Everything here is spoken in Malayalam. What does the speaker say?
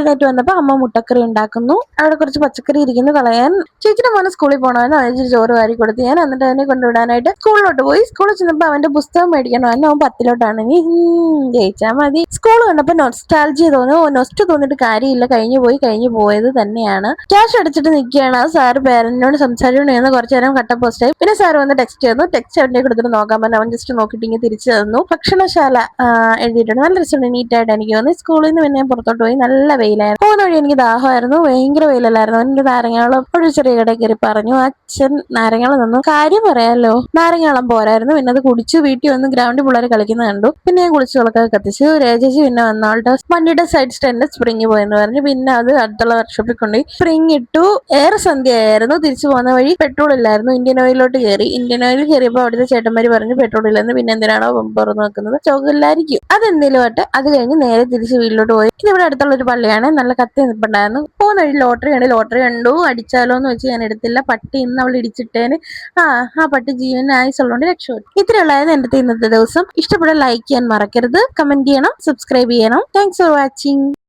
എഴുന്നേറ്റ് വന്നപ്പോ അമ്മ മുട്ടക്കറി ഉണ്ടാക്കുന്നു. അവിടെ കുറച്ച് പച്ചക്കറി ഇരിക്കുന്നു കളയാൻ. ചേച്ചിയുടെ മോനെ സ്കൂളിൽ പോകണമെന്ന് അവന് ചോറ് വാരി കൊടുത്ത് ഞാൻ എന്നിട്ട് അവനെ കൊണ്ടുവിടാനായിട്ട് സ്കൂളിലോട്ട് പോയി. സ്കൂളിൽ ചെന്നപ്പോ അവന്റെ പുസ്തകം മേടിക്കണം. അവൻ 10ലാണ്. ഇനി ജയിച്ചാൽ മതി. സ്കൂൾ കണ്ടപ്പോ നൊസ്റ്റാൾജിയ തോന്നുന്നു. നൊസ്റ്റ് തോന്നിട്ട് കാര്യമില്ല. കഴിഞ്ഞു പോയത് തന്നെയാണ്. ക്യാഷ് അടിച്ചിട്ട് നിൽക്കുകയാണ്. സാറ് പേരന്റിനോട് സംസാരിച്ചുകൊണ്ടിരുന്ന കുറച്ചു നേരം കട്ട പോസ്റ്റായി. പിന്നെ സാർ വന്ന് ടെക്സ്റ്റ് തന്നു. ടെക്സ്റ്റ് അവന്റെ കൊടുത്തിട്ട് നോക്കാൻ പറഞ്ഞു. അവൻ ജസ്റ്റ് നോക്കിയിട്ട് ഇങ്ങനെ തിരിച്ചു തന്നു. ഭക്ഷണശാല എഴുതിയിട്ടുണ്ട്. നല്ല രസമുണ്ട്. നീറ്റായിട്ട് എനിക്ക് തോന്നി. സ്കൂളിൽ നിന്ന് പിന്നെ പുറത്തോട്ട് പോയി. നല്ല വെയിലായിരുന്നു. പോകുന്ന വഴി എനിക്ക് ദാഹമായിരുന്നു. ഭയങ്കര വെയിലല്ലായിരുന്നു. അവന്റെ നാരങ്ങാളം ഒരു ചെറിയ കടയിൽ കയറി പറഞ്ഞു. അച്ഛൻ നാരങ്ങാളം തന്നു. കാര്യം പറയാലോ, നാരങ്ങാളം പോരായിരുന്നു. പിന്നെ അത് കുടിച്ചു. വീട്ടിൽ വന്ന് ഗ്രൗണ്ടിൽ പിള്ളേർ കളിക്കുന്നത് കണ്ടു. പിന്നെ ഞാൻ കുളിച്ചു വിളക്കൊക്കെ കത്തിച്ചു. ചേച്ചി പിന്നെ വന്നോളുടെ വണ്ടിയുടെ സൈഡ് സ്റ്റാൻഡ് സ്പ്രിങ് പോയെന്ന് പറഞ്ഞു. പിന്നെ അത് അടുത്തുള്ള വർക്ക്ഷോപ്പിൽ കൊണ്ടുപോയി സ്പ്രിങ് ഇട്ടു. ഏറെ സന്ധ്യയായിരുന്നു. തിരിച്ചു പോകുന്ന വഴി പെട്രോൾ ഇല്ലായിരുന്നു. ഇന്ത്യൻ ഓയിലോട്ട് കയറി. ഇന്ത്യൻ ഓയിൽ കയറിയപ്പോൾ അവിടുത്തെ ചേട്ടന്മാര് പറഞ്ഞു പെട്രോൾ ഇല്ലെന്ന്. പിന്നെ എന്തിനാണോ തുറന്നു വെക്കുന്നത്, ചോക്കില്ലായിരിക്കും. അതെന്തേലും ആട്ടെ. അത് കഴിഞ്ഞ് നേരെ തിരിച്ച് വീട്ടിലോട്ട് പോയി. ഇതിവിടെ അടുത്തുള്ള ഒരു പള്ളിയാണ്. നല്ല കത്തി നിൽപ്പുണ്ടായിരുന്നു. പോകുന്ന വഴി ലോട്ടറി കണ്ടു. അടിച്ചാലോ എന്ന് വെച്ച് ഞാൻ എടുത്തില്ല. പട്ടി ഇന്ന് അവൾ ഇടിച്ചിട്ടേന്. ആ പട്ടി ജീവന് ആയുസുള്ളതുകൊണ്ട് രക്ഷപ്പെട്ടു. ഇത്രയുള്ളായിരുന്നു എന്റെ ഇന്നത്തെ ദിവസം. ഇഷ്ടപ്പെട്ട ലൈക്ക് ചെയ്യാൻ മറക്കരുത്. കമന്റ് ചെയ്യണം, സബ്സ്ക്രൈബ് ചെയ്യണം. Thanks for watching.